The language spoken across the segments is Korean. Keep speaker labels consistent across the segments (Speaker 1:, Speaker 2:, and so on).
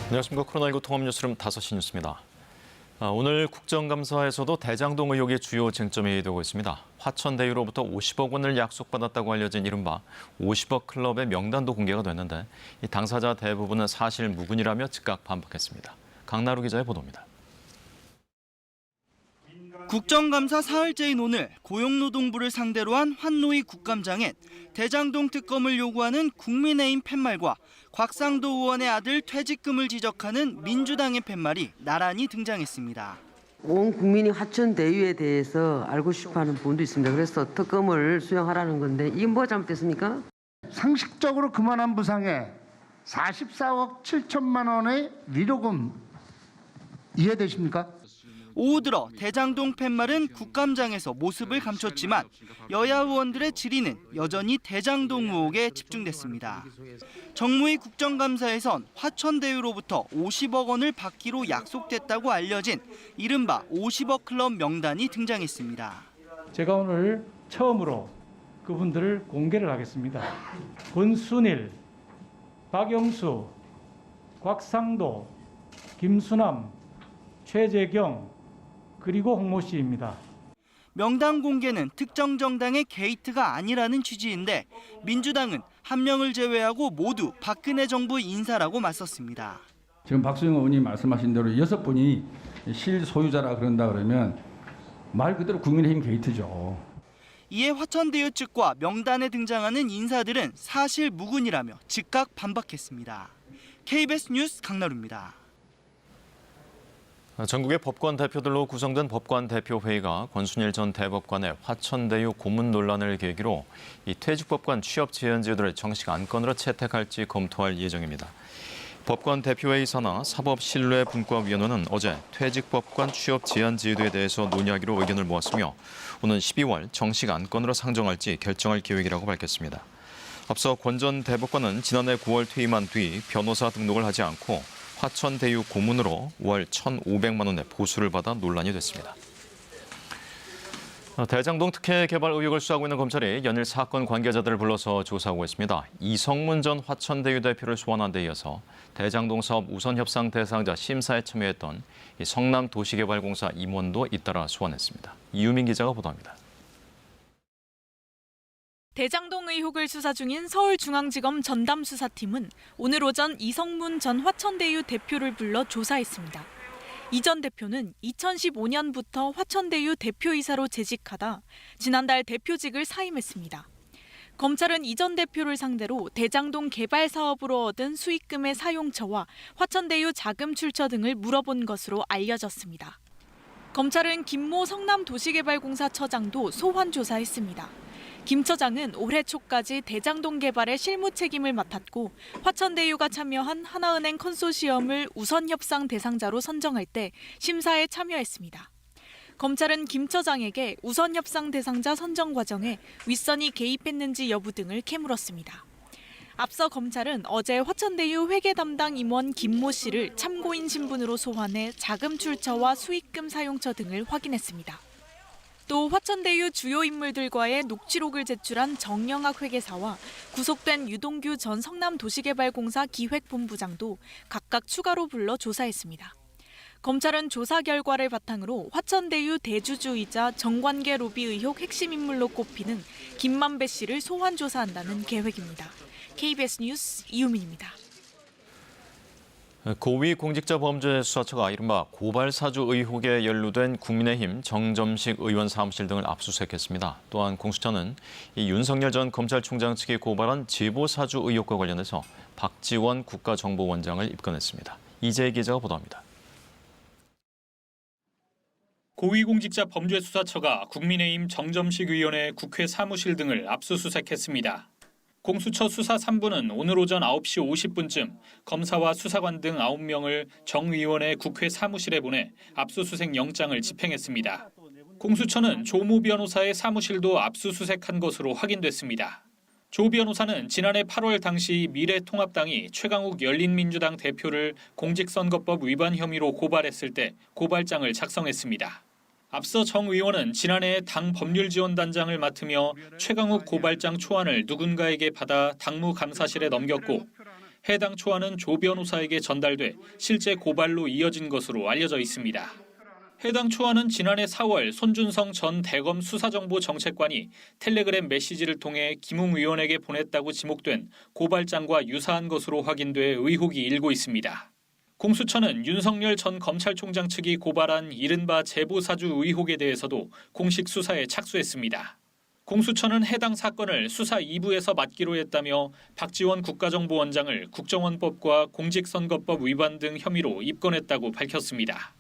Speaker 1: 안녕하십니까. 코로나19 통합뉴스룸 5시 뉴스입니다. 오늘 국정감사에서도 대장동 의혹의 주요 쟁점이 되고 있습니다. 화천대유로부터 50억 원을 약속받았다고 알려진 이른바 50억 클럽의 명단도 공개가 됐는데 이 당사자 대부분은 사실 무근이라며 즉각 반박했습니다. 강나루 기자의 보도입니다.
Speaker 2: 국정감사 사흘째인 오늘 고용노동부를 상대로 한 환노위 국감장엔 대장동 특검을 요구하는 국민의힘 팻말과 곽상도 의원의 아들 퇴직금을 지적하는 민주당의 팻말이 나란히 등장했습니다.
Speaker 3: 온 국민이 화천대유에 대해서 알고 싶어하는 부분도 있습니다. 그래서 특검을 수용하라는 건데 이게 뭐가 잘못됐습니까?
Speaker 4: 상식적으로 그만한 부상에 44억 7천만 원의 위로금 이해되십니까?
Speaker 2: 오후 들어 대장동 팻말은 국감장에서 모습을 감췄지만 여야 의원들의 질의는 여전히 대장동 의혹에 집중됐습니다. 정무위 국정감사에선 화천대유로부터 50억 원을 받기로 약속됐다고 알려진 이른바 50억 클럽 명단이 등장했습니다.
Speaker 5: 제가 오늘 처음으로 그분들을 공개를 하겠습니다. 권순일, 박영수, 곽상도, 김수남, 최재경, 그리고 홍모 씨입니다.
Speaker 2: 명단 공개는 특정 정당의 게이트가 아니라는 취지인데 민주당은 한 명을 제외하고 모두 박근혜 정부 인사라고 맞섰습니다.
Speaker 6: 지금 박수영 의원님 말씀하신 대로 6분이 실소유자라 그런다 그러면 말 그대로 국민의힘 게이트죠.
Speaker 2: 이에 화천대유 측과 명단에 등장하는 인사들은 사실 무근이라며 즉각 반박했습니다. KBS 뉴스 강나루입니다.
Speaker 1: 전국의 법관 대표들로 구성된 법관 대표회의가 권순일 전 대법관의 화천대유 고문 논란을 계기로 이 퇴직법관 취업 제한제도를 정식 안건으로 채택할지 검토할 예정입니다. 법관 대표회의 산하 사법신뢰분과위원회는 어제 퇴직법관 취업 제한제도에 대해서 논의하기로 의견을 모았으며 오는 12월 정식 안건으로 상정할지 결정할 계획이라고 밝혔습니다. 앞서 권 전 대법관은 지난해 9월 퇴임한 뒤 변호사 등록을 하지 않고 화천대유 고문으로 월 1,500만 원의 보수를 받아 논란이 됐습니다. 대장동 특혜 개발 의혹을 수사하고 있는 검찰이 연일 사건 관계자들을 불러서 조사하고 있습니다. 이성문 전 화천대유 대표를 소환한 데 이어서 대장동 사업 우선 협상 대상자 심사에 참여했던 성남도시개발공사 임원도 잇따라 소환했습니다. 이유민 기자가 보도합니다.
Speaker 7: 대장동 의혹을 수사 중인 서울중앙지검 전담수사팀은 오늘 오전 이성문 전 화천대유 대표를 불러 조사했습니다. 이 전 대표는 2015년부터 화천대유 대표이사로 재직하다 지난달 대표직을 사임했습니다. 검찰은 이 전 대표를 상대로 대장동 개발 사업으로 얻은 수익금의 사용처와 화천대유 자금 출처 등을 물어본 것으로 알려졌습니다. 검찰은 김모 성남도시개발공사 처장도 소환 조사했습니다. 김 처장은 올해 초까지 대장동 개발의 실무 책임을 맡았고 화천대유가 참여한 하나은행 컨소시엄을 우선 협상 대상자로 선정할 때 심사에 참여했습니다. 검찰은 김 처장에게 우선 협상 대상자 선정 과정에 윗선이 개입했는지 여부 등을 캐물었습니다. 앞서 검찰은 어제 화천대유 회계 담당 임원 김모 씨를 참고인 신분으로 소환해 자금 출처와 수익금 사용처 등을 확인했습니다. 또 화천대유 주요 인물들과의 녹취록을 제출한 정영학 회계사와 구속된 유동규 전 성남도시개발공사 기획본부장도 각각 추가로 불러 조사했습니다. 검찰은 조사 결과를 바탕으로 화천대유 대주주이자 정관계 로비 의혹 핵심 인물로 꼽히는 김만배 씨를 소환 조사한다는 계획입니다. KBS 뉴스 이유민입니다.
Speaker 1: 고위공직자범죄수사처가 이른바 고발사주 의혹에 연루된 국민의힘 정점식 의원 사무실 등을 압수수색했습니다. 또한 공수처는 이 윤석열 전 검찰총장 측이 고발한 제보사주 의혹과 관련해서 박지원 국가정보원장을 입건했습니다. 이재희 기자가 보도합니다.
Speaker 8: 고위공직자범죄수사처가 국민의힘 정점식 의원의 국회 사무실 등을 압수수색했습니다. 공수처 수사 3부는 오늘 오전 9시 50분쯤 검사와 수사관 등 9명을 정 의원의 국회 사무실에 보내 압수수색 영장을 집행했습니다. 공수처는 조모 변호사의 사무실도 압수수색한 것으로 확인됐습니다. 조 변호사는 지난해 8월 당시 미래통합당이 최강욱 열린민주당 대표를 공직선거법 위반 혐의로 고발했을 때 고발장을 작성했습니다. 앞서 정 의원은 지난해 당 법률지원단장을 맡으며 최강욱 고발장 초안을 누군가에게 받아 당무감사실에 넘겼고 해당 초안은 조 변호사에게 전달돼 실제 고발로 이어진 것으로 알려져 있습니다. 해당 초안은 지난해 4월 손준성 전 대검 수사정보정책관이 텔레그램 메시지를 통해 김웅 의원에게 보냈다고 지목된 고발장과 유사한 것으로 확인돼 의혹이 일고 있습니다. 공수처는 윤석열 전 검찰총장 측이 고발한 이른바 제보사주 의혹에 대해서도 공식 수사에 착수했습니다. 공수처는 해당 사건을 수사 2부에서 맡기로 했다며 박지원 국가정보원장을 국정원법과 공직선거법 위반 등 혐의로 입건했다고 밝혔습니다.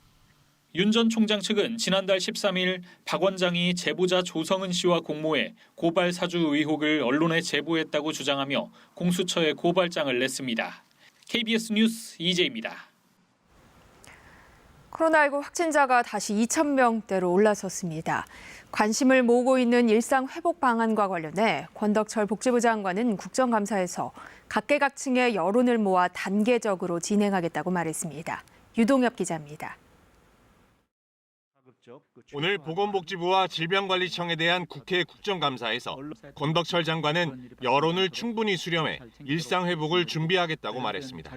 Speaker 8: 윤 전 총장 측은 지난달 13일 박 원장이 제보자 조성은 씨와 공모해 고발 사주 의혹을 언론에 제보했다고 주장하며 공수처에 고발장을 냈습니다. KBS 뉴스 이재입니다.
Speaker 9: 코로나19 확진자가 다시 2,000명대로 올라섰습니다. 관심을 모으고 있는 일상회복 방안과 관련해 권덕철 복지부 장관은 국정감사에서 각계각층의 여론을 모아 단계적으로 진행하겠다고 말했습니다. 유동엽 기자입니다.
Speaker 10: 오늘 보건복지부와 질병관리청에 대한 국회 국정감사에서 권덕철 장관은 여론을 충분히 수렴해 일상회복을 준비하겠다고 말했습니다.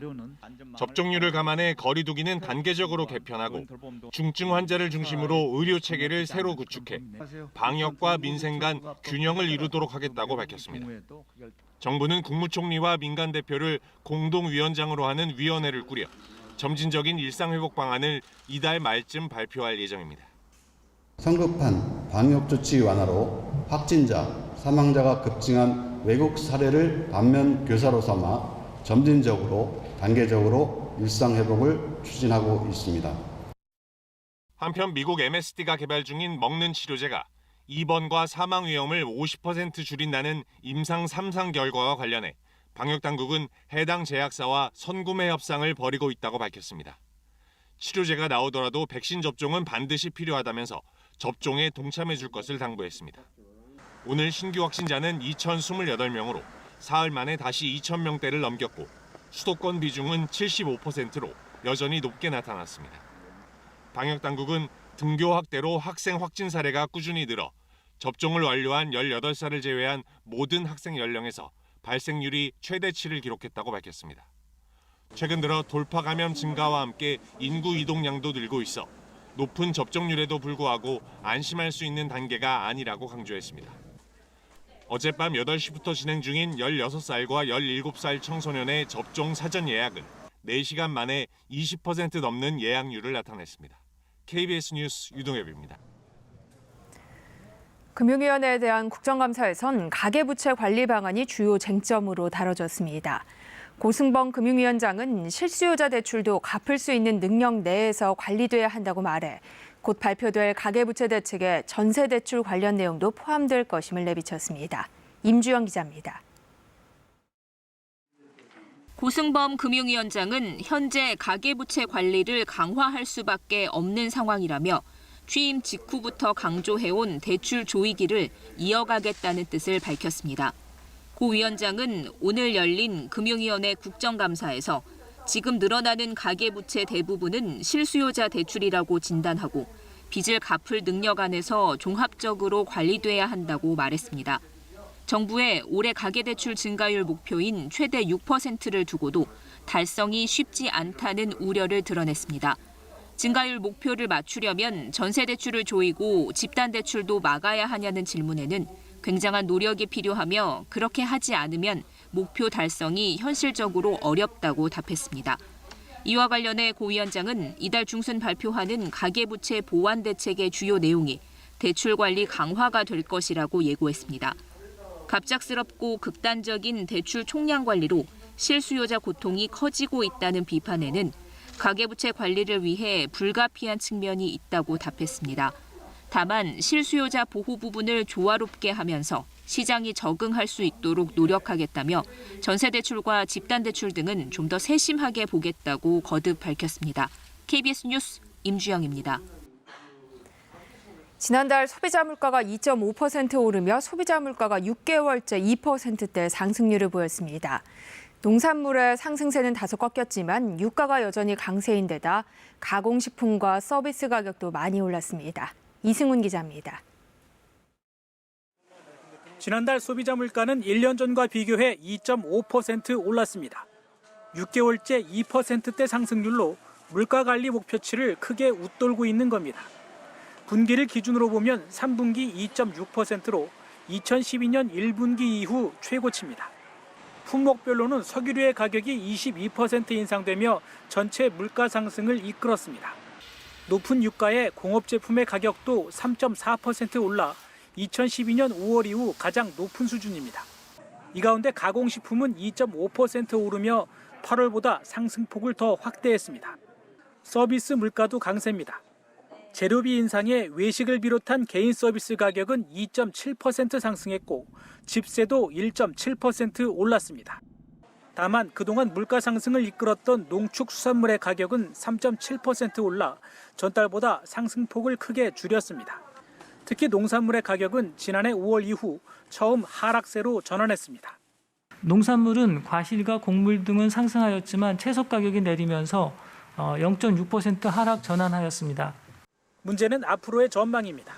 Speaker 10: 접종률을 감안해 거리 두기는 단계적으로 개편하고 중증 환자를 중심으로 의료체계를 새로 구축해 방역과 민생 간 균형을 이루도록 하겠다고 밝혔습니다. 정부는 국무총리와 민간 대표를 공동위원장으로 하는 위원회를 꾸려 점진적인 일상회복 방안을 이달 말쯤 발표할 예정입니다.
Speaker 11: 성급한 방역조치 완화로 확진자, 사망자가 급증한 외국 사례를 반면 교사로 삼아 점진적으로, 단계적으로 일상회복을 추진하고 있습니다.
Speaker 10: 한편 미국 MSD가 개발 중인 먹는 치료제가 입원과 사망 위험을 50% 줄인다는 임상 3상 결과와 관련해 방역당국은 해당 제약사와 선구매 협상을 벌이고 있다고 밝혔습니다. 치료제가 나오더라도 백신 접종은 반드시 필요하다면서 접종에 동참해 줄 것을 당부했습니다. 오늘 신규 확진자는 2,028명으로 사흘 만에 다시 2,000명대를 넘겼고 수도권 비중은 75%로 여전히 높게 나타났습니다. 방역당국은 등교 확대로 학생 확진 사례가 꾸준히 늘어 접종을 완료한 18살을 제외한 모든 학생 연령에서 발생률이 최대치를 기록했다고 밝혔습니다. 최근 들어 돌파 감염 증가와 함께 인구 이동량도 늘고 있어 높은 접종률에도 불구하고 안심할 수 있는 단계가 아니라고 강조했습니다. 어젯밤 8시부터 진행 중인 16살과 17살 청소년의 접종 사전 예약은 4시간 만에 20% 넘는 예약률을 나타냈습니다. KBS 뉴스 유동엽입니다.
Speaker 9: 금융위원회에 대한 국정감사에선 가계부채 관리 방안이 주요 쟁점으로 다뤄졌습니다. 고승범 금융위원장은 실수요자 대출도 갚을 수 있는 능력 내에서 관리돼야 한다고 말해 곧 발표될 가계부채 대책에 전세대출 관련 내용도 포함될 것임을 내비쳤습니다. 임주영 기자입니다.
Speaker 12: 고승범 금융위원장은 현재 가계부채 관리를 강화할 수밖에 없는 상황이라며 취임 직후부터 강조해온 대출 조이기를 이어가겠다는 뜻을 밝혔습니다. 고 위원장은 오늘 열린 금융위원회 국정감사에서 지금 늘어나는 가계부채 대부분은 실수요자 대출이라고 진단하고 빚을 갚을 능력 안에서 종합적으로 관리돼야 한다고 말했습니다. 정부의 올해 가계대출 증가율 목표인 최대 6%를 두고도 달성이 쉽지 않다는 우려를 드러냈습니다. 증가율 목표를 맞추려면 전세대출을 조이고 집단대출도 막아야 하냐는 질문에는 굉장한 노력이 필요하며 그렇게 하지 않으면 목표 달성이 현실적으로 어렵다고 답했습니다. 이와 관련해 고 위원장은 이달 중순 발표하는 가계부채 보완 대책의 주요 내용이 대출 관리 강화가 될 것이라고 예고했습니다. 갑작스럽고 극단적인 대출 총량 관리로 실수요자 고통이 커지고 있다는 비판에는 가계부채 관리를 위해 불가피한 측면이 있다고 답했습니다. 다만 실수요자 보호 부분을 조화롭게 하면서 시장이 적응할 수 있도록 노력하겠다며 전세대출과 집단대출 등은 좀 더 세심하게 보겠다고 거듭 밝혔습니다. KBS 뉴스 임주영입니다.
Speaker 9: 지난달 소비자 물가가 2.5% 오르며 소비자 물가가 6개월째 2%대 상승률을 보였습니다. 농산물의 상승세는 다소 꺾였지만 유가가 여전히 강세인 데다 가공식품과 서비스 가격도 많이 올랐습니다. 이승훈 기자입니다.
Speaker 13: 지난달 소비자 물가는 1년 전과 비교해 2.5% 올랐습니다.
Speaker 5: 6개월째 2%대 상승률로 물가관리 목표치를 크게 웃돌고 있는 겁니다. 분기를 기준으로 보면 3분기 2.6%로 2012년 1분기 이후 최고치입니다. 품목별로는 석유류의 가격이 22% 인상되며 전체 물가 상승을 이끌었습니다. 높은 유가에 공업 제품의 가격도 3.4% 올라 2012년 5월 이후 가장 높은 수준입니다. 이 가운데 가공식품은 2.5% 오르며 8월보다 상승폭을 더 확대했습니다. 서비스 물가도 강세입니다. 재료비 인상에 외식을 비롯한 개인 서비스 가격은 2.7% 상승했고 집세도 1.7% 올랐습니다. 다만 그동안 물가 상승을 이끌었던 농축수산물의 가격은 3.7% 올라 전달보다 상승폭을 크게 줄였습니다. 특히 농산물의 가격은 지난해 5월 이후 처음 하락세로 전환했습니다.
Speaker 13: 농산물은 과실과 곡물 등은 상승하였지만 채소 가격이 내리면서 0.6% 하락 전환하였습니다.
Speaker 5: 문제는 앞으로의 전망입니다.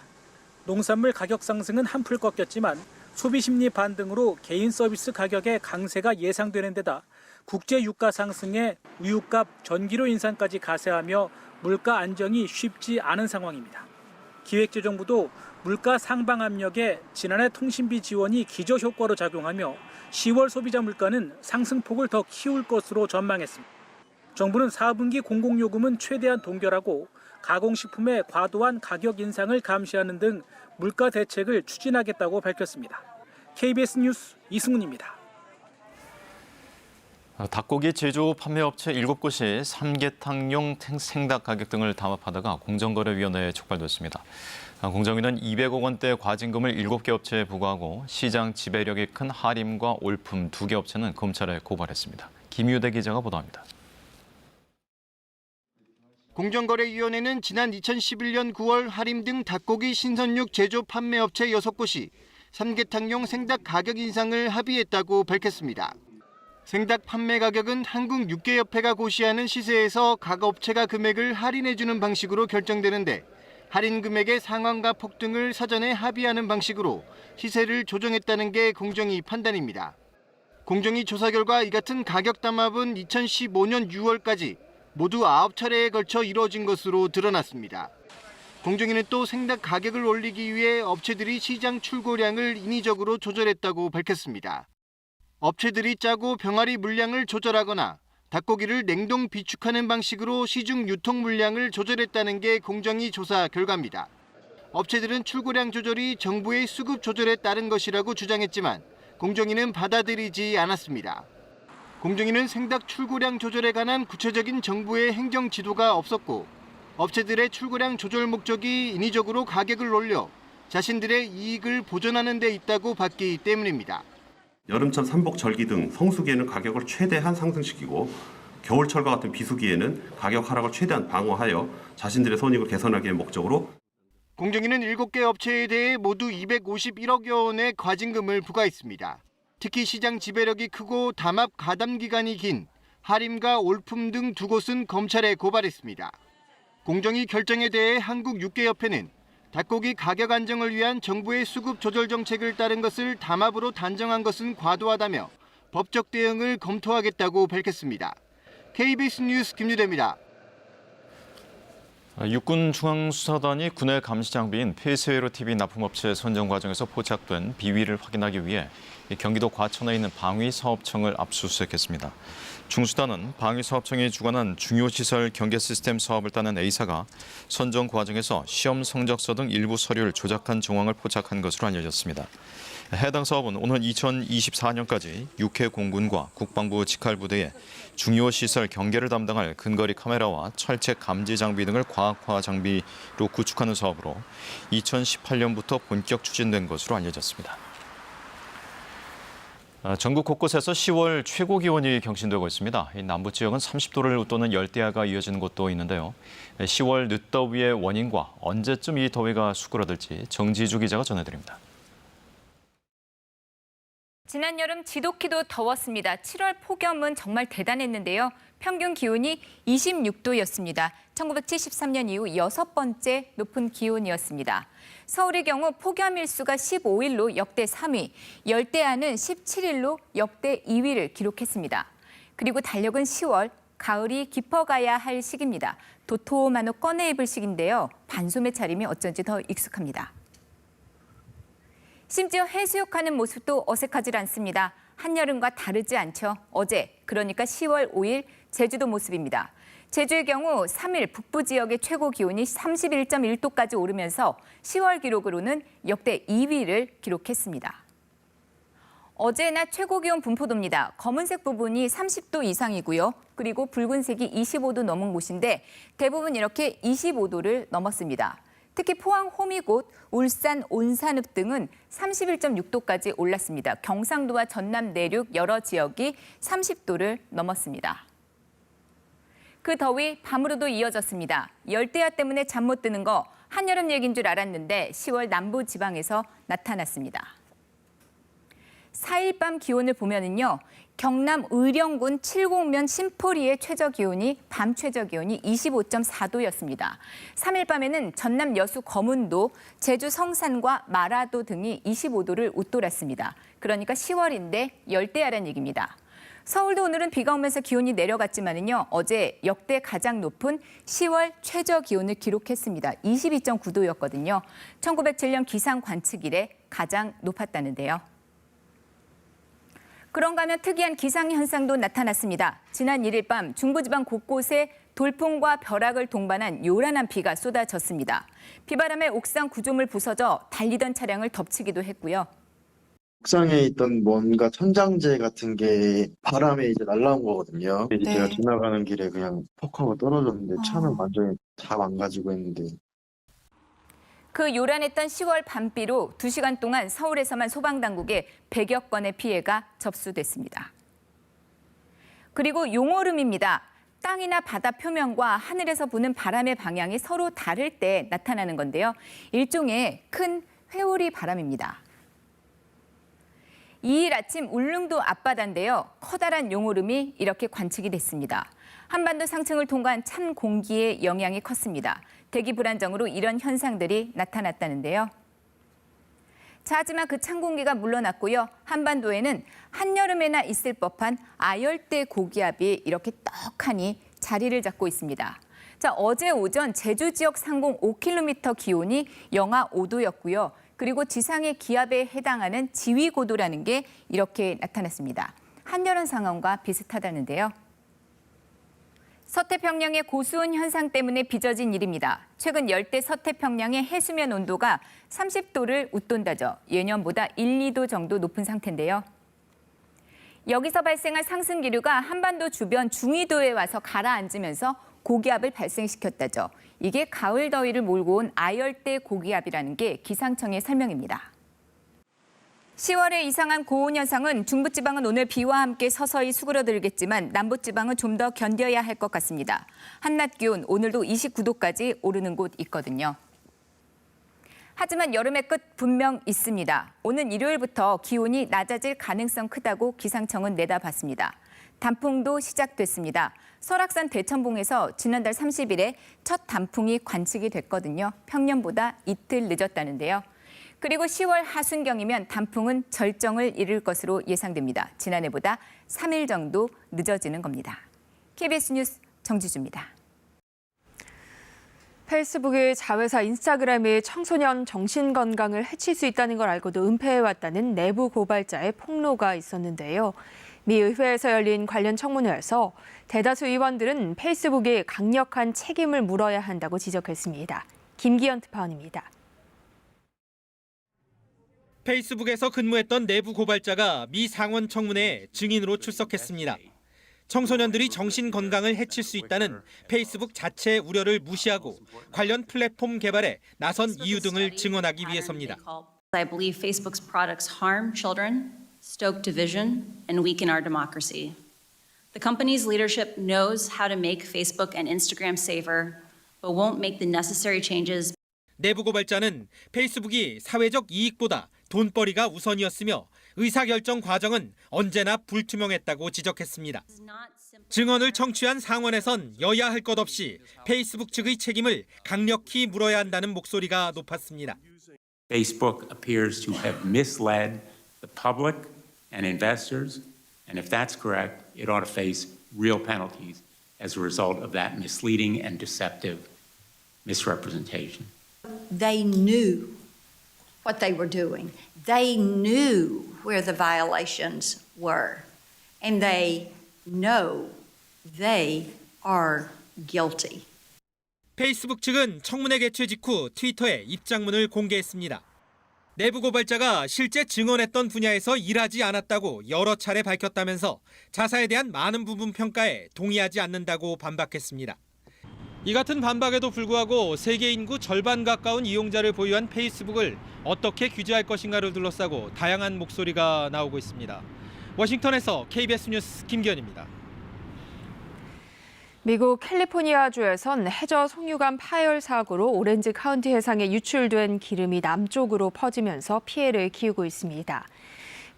Speaker 5: 농산물 가격 상승은 한풀 꺾였지만 소비 심리 반등으로 개인 서비스 가격의 강세가 예상되는 데다 국제 유가 상승에 우유값, 전기료 인상까지 가세하며 물가 안정이 쉽지 않은 상황입니다. 기획재정부도 물가 상방 압력에 지난해 통신비 지원이 기저효과로 작용하며 10월 소비자 물가는 상승폭을 더 키울 것으로 전망했습니다. 정부는 4분기 공공요금은 최대한 동결하고 가공식품의 과도한 가격 인상을 감시하는 등 물가 대책을 추진하겠다고 밝혔습니다. KBS 뉴스 이승훈입니다.
Speaker 1: 닭고기 제조 판매업체 7곳이 삼계탕용 생닭 가격 등을 담합하다가 공정거래위원회에 촉발됐습니다. 공정위는 200억 원대 과징금을 7개 업체에 부과하고 시장 지배력이 큰 하림과 올품 2개 업체는 검찰에 고발했습니다. 김유대 기자가 보도합니다.
Speaker 14: 공정거래위원회는 지난 2011년 9월 하림 등 닭고기 신선육 제조 판매업체 6곳이 삼계탕용 생닭 가격 인상을 합의했다고 밝혔습니다. 생닭 판매 가격은 한국육계협회가 고시하는 시세에서 각 업체가 금액을 할인해주는 방식으로 결정되는데 할인 금액의 상한가 폭등을 사전에 합의하는 방식으로 시세를 조정했다는 게 공정위 판단입니다. 공정위 조사 결과 이 같은 가격 담합은 2015년 6월까지 모두 9차례에 걸쳐 이루어진 것으로 드러났습니다. 공정위는 또 생닭 가격을 올리기 위해 업체들이 시장 출고량을 인위적으로 조절했다고 밝혔습니다. 업체들이 짜고 병아리 물량을 조절하거나 닭고기를 냉동 비축하는 방식으로 시중 유통 물량을 조절했다는 게 공정위 조사 결과입니다. 업체들은 출고량 조절이 정부의 수급 조절에 따른 것이라고 주장했지만 공정위는 받아들이지 않았습니다. 공정위는 생닭 출고량 조절에 관한 구체적인 정부의 행정 지도가 없었고 업체들의 출고량 조절 목적이 인위적으로 가격을 올려 자신들의 이익을 보존하는 데 있다고 봤기 때문입니다.
Speaker 15: 여름철 삼복 절기 등 성수기에는 가격을 최대한 상승시키고 겨울철과 같은 비수기에는 가격 하락을 최대한 방어하여 자신들의 손익을 개선하기 위한 목적으로
Speaker 14: 공정위는 7개 업체에 대해 모두 251억여 원의 과징금을 부과했습니다. 특히 시장 지배력이 크고 담합 가담 기간이 긴 하림과 올품 등 2곳은 검찰에 고발했습니다. 공정위 결정에 대해 한국육계협회는 닭고기 가격 안정을 위한 정부의 수급 조절 정책을 따른 것을 담합으로 단정한 것은 과도하다며 법적 대응을 검토하겠다고 밝혔습니다. KBS 뉴스 김유대입니다.
Speaker 1: 육군 중앙수사단이 군의 감시 장비인 폐쇄회로 TV 납품업체 선정 과정에서 포착된 비위를 확인하기 위해 경기도 과천에 있는 방위사업청을 압수수색했습니다. 중수단은 방위사업청이 주관한 중요시설 경계 시스템 사업을 따낸 A사가 선정 과정에서 시험 성적서 등 일부 서류를 조작한 정황을 포착한 것으로 알려졌습니다. 해당 사업은 오는 2024년까지 육해 공군과 국방부 직할부대에 중요시설 경계를 담당할 근거리 카메라와 철책 감지 장비 등을 과학화 장비로 구축하는 사업으로 2018년부터 본격 추진된 것으로 알려졌습니다. 전국 곳곳에서 10월 최고 기온이 경신되고 있습니다. 남부 지역은 30도를 웃도는 열대야가 이어지는 곳도 있는데요. 10월 늦더위의 원인과 언제쯤 이 더위가 수그러들지 정지주 기자가 전해드립니다.
Speaker 16: 지난 여름 지독히도 더웠습니다. 7월 폭염은 정말 대단했는데요. 평균 기온이 26도였습니다. 1973년 이후 6번째 높은 기온이었습니다. 서울의 경우 폭염 일수가 15일로 역대 3위, 열대야는 17일로 역대 2위를 기록했습니다. 그리고 달력은 10월, 가을이 깊어가야 할 시기입니다. 도톰한 옷 꺼내 입을 시기인데요. 반소매 차림이 어쩐지 더 익숙합니다. 심지어 해수욕하는 모습도 어색하지 않습니다. 한여름과 다르지 않죠. 어제, 그러니까 10월 5일 제주도 모습입니다. 제주의 경우 3일 북부 지역의 최고 기온이 31.1도까지 오르면서 10월 기록으로는 역대 2위를 기록했습니다. 어제 낮 최고 기온 분포도입니다. 검은색 부분이 30도 이상이고요. 그리고 붉은색이 25도 넘은 곳인데 대부분 이렇게 25도를 넘었습니다. 특히 포항 호미곶, 울산 온산읍 등은 31.6도까지 올랐습니다. 경상도와 전남 내륙 여러 지역이 30도를 넘었습니다. 그 더위 밤으로도 이어졌습니다. 열대야 때문에 잠 못 드는 거 한여름 얘기인 줄 알았는데 10월 남부 지방에서 나타났습니다. 4일 밤 기온을 보면은요. 경남 의령군 칠곡면 신포리의 밤 최저 기온이 25.4도였습니다. 3일 밤에는 전남 여수 거문도, 제주 성산과 마라도 등이 25도를 웃돌았습니다. 그러니까 10월인데 열대야란 얘기입니다. 서울도 오늘은 비가 오면서 기온이 내려갔지만은요. 어제 역대 가장 높은 10월 최저 기온을 기록했습니다. 22.9도였거든요. 1907년 기상 관측 이래 가장 높았다는데요. 그런가 하면 특이한 기상 현상도 나타났습니다. 지난 1일 밤 중부지방 곳곳에 돌풍과 벼락을 동반한 요란한 비가 쏟아졌습니다. 비바람에 옥상 구조물 부서져 달리던 차량을 덮치기도 했고요.
Speaker 17: 옥상에 있던 뭔가 천장재 같은 게 바람에 이제 날라온 거거든요. 이제
Speaker 16: 네.
Speaker 17: 제가 지나가는 길에 그냥 퍽 하고 떨어졌는데 차는 완전히 다 망가지고 있는데.
Speaker 16: 그 요란했던 10월 밤비로 2시간 동안 서울에서만 소방당국에 100여 건의 피해가 접수됐습니다. 그리고 용오름입니다. 땅이나 바다 표면과 하늘에서 부는 바람의 방향이 서로 다를 때 나타나는 건데요. 일종의 큰 회오리 바람입니다. 2일 아침 울릉도 앞바다인데요. 커다란 용오름이 이렇게 관측이 됐습니다. 한반도 상층을 통과한 찬 공기의 영향이 컸습니다. 대기 불안정으로 이런 현상들이 나타났다는데요. 자, 하지만 그 찬 공기가 물러났고요. 한반도에는 한여름에나 있을 법한 아열대 고기압이 이렇게 떡하니 자리를 잡고 있습니다. 자, 어제 오전 제주 지역 상공 5km 기온이 영하 5도였고요. 그리고 지상의 기압에 해당하는 지위고도라는 게 이렇게 나타났습니다. 한여름 상황과 비슷하다는데요. 서태평양의 고수온 현상 때문에 빚어진 일입니다. 최근 열대 서태평양의 해수면 온도가 30도를 웃돈다죠. 예년보다 1, 2도 정도 높은 상태인데요. 여기서 발생한 상승 기류가 한반도 주변 중위도에 와서 가라앉으면서 고기압을 발생시켰다죠. 이게 가을 더위를 몰고 온 아열대 고기압이라는 게 기상청의 설명입니다. 10월의 이상한 고온 현상은 중부지방은 오늘 비와 함께 서서히 수그러들겠지만 남부지방은 좀 더 견뎌야 할 것 같습니다. 한낮 기온 오늘도 29도까지 오르는 곳 있거든요. 하지만 여름의 끝 분명 있습니다. 오는 일요일부터 기온이 낮아질 가능성 크다고 기상청은 내다봤습니다. 단풍도 시작됐습니다. 설악산 대천봉에서 지난달 30일에 첫 단풍이 관측이 됐거든요. 평년보다 이틀 늦었다는데요. 그리고 10월 하순경이면 단풍은 절정을 이룰 것으로 예상됩니다. 지난해보다 3일 정도 늦어지는 겁니다. KBS 뉴스 정지주입니다.
Speaker 9: 페이스북의 자회사 인스타그램이 청소년 정신건강을 해칠 수 있다는 걸 알고도 은폐해왔다는 내부 고발자의 폭로가 있었는데요. 미 의회에서 열린 관련 청문회에서 대다수 의원들은 페이스북에 강력한 책임을 물어야 한다고 지적했습니다. 김기현 특파원입니다.
Speaker 2: 페이스북에서 근무했던 내부 고발자가 미 상원 청문회에 증인으로 출석했습니다. 청소년들이 정신 건강을 해칠 수 있다는 페이스북 자체의 우려를 무시하고 관련 플랫폼 개발에 나선 이유 등을 증언하기 위해서입니다.
Speaker 18: I believe Facebook's products harm children, stoke division, and weaken our democracy. The company's leadership knows how to make Facebook and Instagram safer, but won't make the necessary changes.
Speaker 2: 내부 고발자는 페이스북이 사회적 이익보다 돈벌이가 우선이었으며 의사결정 과정은 언제나 불투명했다고 지적했습니다. 증언을 청취한 상원에선 여야 할 것 없이 페이스북 측의 책임을 강력히 물어야 한다는 목소리가 높았습니다.
Speaker 19: Facebook appears to have misled the public and investors And if that's correct, it ought to face real penalties as a result of that misleading and deceptive misrepresentation.
Speaker 20: They knew what they were doing. They knew where the violations were. And they know they are guilty.
Speaker 2: 페이스북 측은 청문회 개최 직후 트위터에 입장문을 공개했습니다. 내부 고발자가 실제 증언했던 분야에서 일하지 않았다고 여러 차례 밝혔다면서 자사에 대한 많은 부분 평가에 동의하지 않는다고 반박했습니다. 이 같은 반박에도 불구하고 세계 인구 절반 가까운 이용자를 보유한 페이스북을 어떻게 규제할 것인가를 둘러싸고 다양한 목소리가 나오고 있습니다. 워싱턴에서 KBS 뉴스 김기현입니다.
Speaker 9: 미국 캘리포니아주에선 해저 송유관 파열 사고로 오렌지 카운티 해상에 유출된 기름이 남쪽으로 퍼지면서 피해를 키우고 있습니다.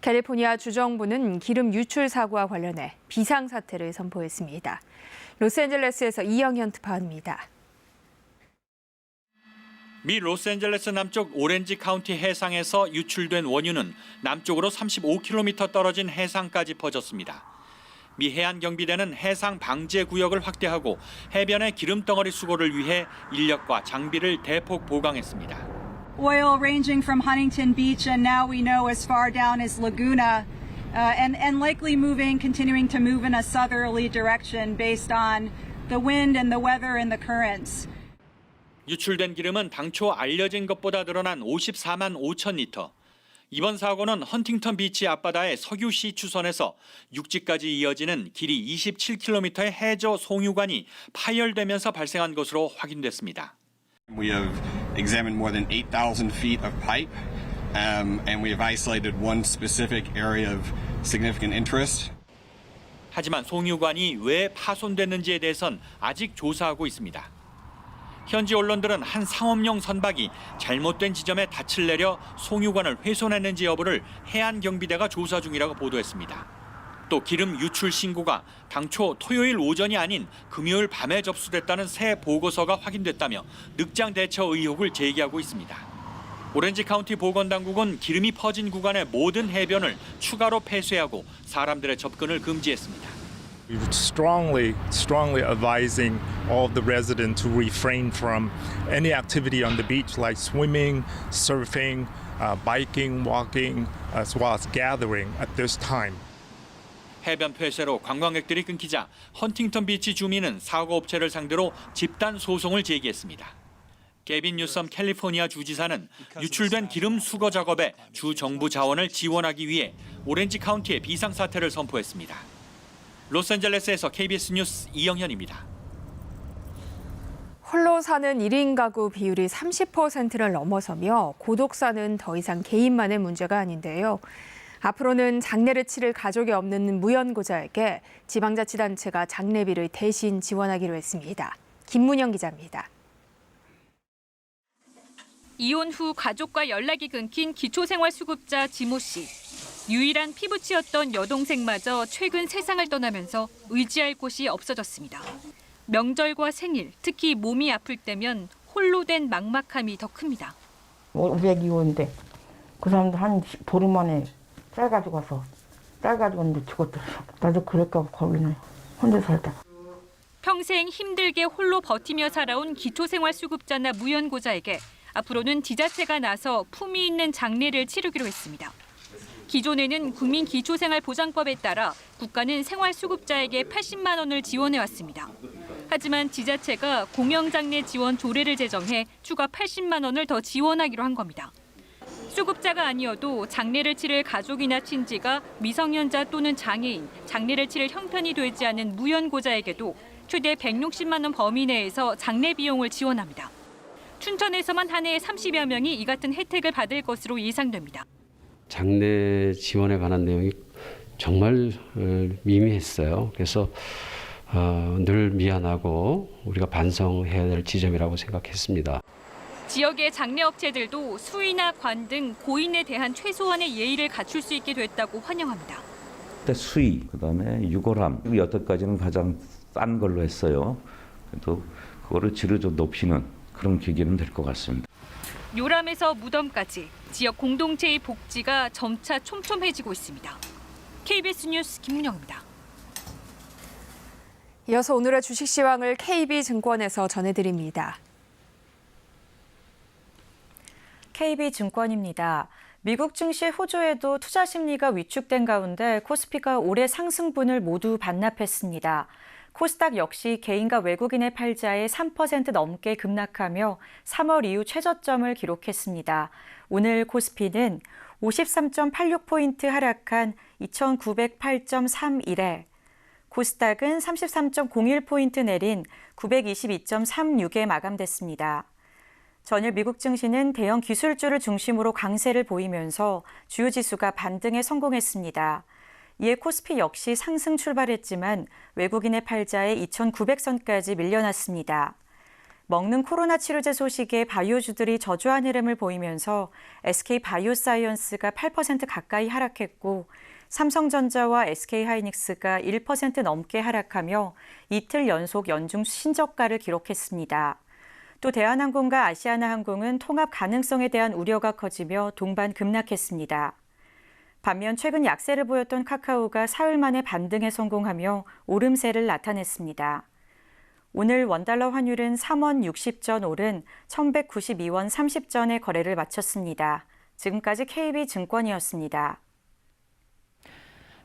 Speaker 9: 캘리포니아 주정부는 기름 유출 사고와 관련해 비상사태를 선포했습니다. 로스앤젤레스에서 이영현 특파원입니다.
Speaker 8: 미 로스앤젤레스 남쪽 오렌지 카운티 해상에서 유출된 원유는 남쪽으로 35km 떨어진 해상까지 퍼졌습니다. 미 해안경비대는 해상 방제 구역을 확대하고 해변의 기름덩어리 수거를 위해 인력과 장비를 대폭 보강했습니다.
Speaker 21: Oil ranging from Huntington Beach and now we know as far down as Laguna and likely continuing to move in a southerly direction based on the wind and the weather and the currents.
Speaker 8: 유출된 기름은 당초 알려진 것보다 늘어난 54만 5천 리터. 이번 사고는 헌팅턴 비치 앞바다의 석유시 추선에서 육지까지 이어지는 길이 27km의 해저 송유관이 파열되면서 발생한 것으로 확인됐습니다.
Speaker 22: We have examined more than 8,000 feet of pipe, and we have isolated one specific area of significant interest.
Speaker 8: 하지만 송유관이 왜 파손됐는지에 대해선 아직 조사하고 있습니다. 현지 언론들은 한 상업용 선박이 잘못된 지점에 닻을 내려 송유관을 훼손했는지 여부를 해안경비대가 조사 중이라고 보도했습니다. 또 기름 유출 신고가 당초 토요일 오전이 아닌 금요일 밤에 접수됐다는 새 보고서가 확인됐다며 늑장 대처 의혹을 제기하고 있습니다. 오렌지 카운티 보건당국은 기름이 퍼진 구간의 모든 해변을 추가로 폐쇄하고 사람들의 접근을 금지했습니다.
Speaker 23: We were strongly advising all of the residents to refrain from any activity on the beach like swimming, surfing, biking, walking, as well as gathering at this time.
Speaker 8: 해변 폐쇄로 관광객들이 끊기자 헌팅턴 비치 주민은 사고업체를 상대로 집단 소송을 제기했습니다. 게빈 뉴섬 캘리포니아 주지사는 유출된 기름 수거 작업에 주 정부 자원을 지원하기 위해 오렌지 카운티에 비상사태를 선포했습니다. 로스앤젤레스에서 KBS 뉴스 이영현입니다.
Speaker 9: 홀로 사는 1인 가구 비율이 30%를 넘어서며 고독사는 더 이상 개인만의 문제가 아닌데요. 앞으로는 장례를 치를 가족이 없는 무연고자에게 지방자치단체가 장례비를 대신 지원하기로 했습니다. 김문영 기자입니다.
Speaker 24: 이혼 후 가족과 연락이 끊긴 기초생활수급자 지모 씨. 유일한 피부치였던 여동생마저 최근 세상을 떠나면서 의지할 곳이 없어졌습니다. 명절과 생일, 특히 몸이 아플 때면 홀로 된 막막함이 더 큽니다.
Speaker 25: 502호인데 그 사람도 한 보름 만에 쌀 가지고 와서 쌀 가지고 왔는데 죽었더라고요. 나도 그럴까 봐 겁이네. 혼자 살다.
Speaker 24: 평생 힘들게 홀로 버티며 살아온 기초생활수급자나 무연고자에게 앞으로는 지자체가 나서 품위 있는 장례를 치르기로 했습니다. 기존에는 국민기초생활보장법에 따라 국가는 생활수급자에게 80만 원을 지원해왔습니다. 하지만 지자체가 공영장례 지원 조례를 제정해 추가 80만 원을 더 지원하기로 한 겁니다. 수급자가 아니어도 장례를 치를 가족이나 친지가 미성년자 또는 장애인, 장례를 치를 형편이 되지 않은 무연고자에게도 최대 160만 원 범위 내에서 장례 비용을 지원합니다. 춘천에서만 한 해에 30여 명이 이 같은 혜택을 받을 것으로 예상됩니다.
Speaker 26: 장례 지원에 관한 내용이 정말 미미했어요. 그래서 늘 미안하고 우리가 반성해야 될 지점이라고 생각했습니다.
Speaker 24: 지역의 장례업체들도 수의나 관 등 고인에 대한 최소한의 예의를 갖출 수 있게 됐다고 환영합니다.
Speaker 27: 수의, 그다음에 유골함, 여태까지는 가장 싼 걸로 했어요. 그래도 그거를 질을 좀 높이는 그런 계기는 될 것 같습니다.
Speaker 24: 요람에서 무덤까지 지역 공동체의 복지가 점차 촘촘해지고 있습니다. KBS 뉴스 김문영입니다.
Speaker 9: 이어서 오늘의 주식 시황을 KB증권에서 전해드립니다.
Speaker 3: KB증권입니다. 미국 증시 호조에도 투자 심리가 위축된 가운데 코스피가 올해 상승분을 모두 반납했습니다. 코스닥 역시 개인과 외국인의 팔자에 3% 넘게 급락하며 3월 이후 최저점을 기록했습니다. 오늘 코스피는 53.86포인트 하락한 2908.31에 코스닥은 33.01포인트 내린 922.36에 마감됐습니다. 전일 미국 증시는 대형 기술주를 중심으로 강세를 보이면서 주요 지수가 반등에 성공했습니다. 이에 코스피 역시 상승 출발했지만 외국인의 팔자에 2,900선까지 밀려났습니다. 먹는 코로나 치료제 소식에 바이오주들이 저조한 흐름을 보이면서 SK바이오사이언스가 8% 가까이 하락했고 삼성전자와 SK하이닉스가 1% 넘게 하락하며 이틀 연속 연중 신저가를 기록했습니다. 또 대한항공과 아시아나항공은 통합 가능성에 대한 우려가 커지며 동반 급락했습니다. 반면 최근 약세를 보였던 카카오가 사흘 만에 반등에 성공하며 오름세를 나타냈습니다. 오늘 원달러 환율은 3원 60전 오른 1,192원 30전의 거래를 마쳤습니다. 지금까지 KB증권이었습니다.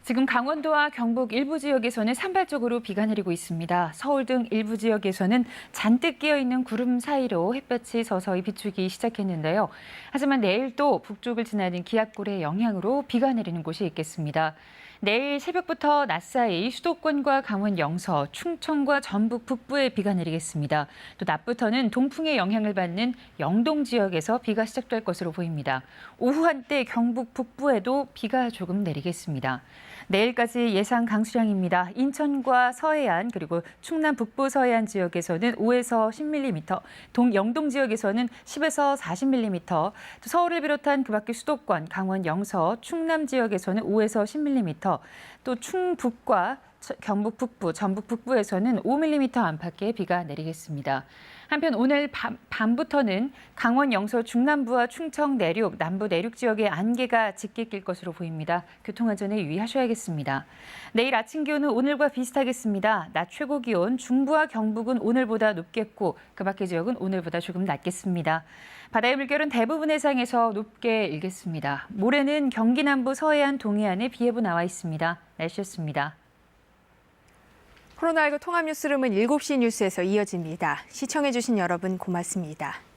Speaker 4: 지금 강원도와 경북 일부 지역에서는 산발적으로 비가 내리고 있습니다. 서울 등 일부 지역에서는 잔뜩 끼어있는 구름 사이로 햇볕이 서서히 비추기 시작했는데요. 하지만 내일 또 북쪽을 지나는 기압골의 영향으로 비가 내리는 곳이 있겠습니다. 내일 새벽부터 낮 사이 수도권과 강원 영서, 충청과 전북 북부에 비가 내리겠습니다. 또 낮부터는 동풍의 영향을 받는 영동 지역에서 비가 시작될 것으로 보입니다. 오후 한때 경북 북부에도 비가 조금 내리겠습니다. 내일까지 예상 강수량입니다. 인천과 서해안 그리고 충남 북부 서해안 지역에서는 5에서 10mm, 영동 지역에서는 10에서 40mm, 또 서울을 비롯한 그 밖의 수도권, 강원 영서, 충남 지역에서는 5에서 10mm, 또 충북과 경북 북부, 전북 북부에서는 5mm 안팎의 비가 내리겠습니다. 한편 오늘 밤부터는 강원 영서 중남부와 충청 내륙, 남부 내륙 지역에 안개가 짙게 낄 것으로 보입니다. 교통안전에 유의하셔야겠습니다. 내일 아침 기온은 오늘과 비슷하겠습니다. 낮 최고 기온 중부와 경북은 오늘보다 높겠고 그 밖의 지역은 오늘보다 조금 낮겠습니다. 바다의 물결은 대부분 해상에서 높게 일겠습니다. 모레는 경기 남부 서해안 동해안에 비 예보 나와 있습니다. 날씨였습니다.
Speaker 9: 코로나19 통합 뉴스룸은 7시 뉴스에서 이어집니다. 시청해주신 여러분 고맙습니다.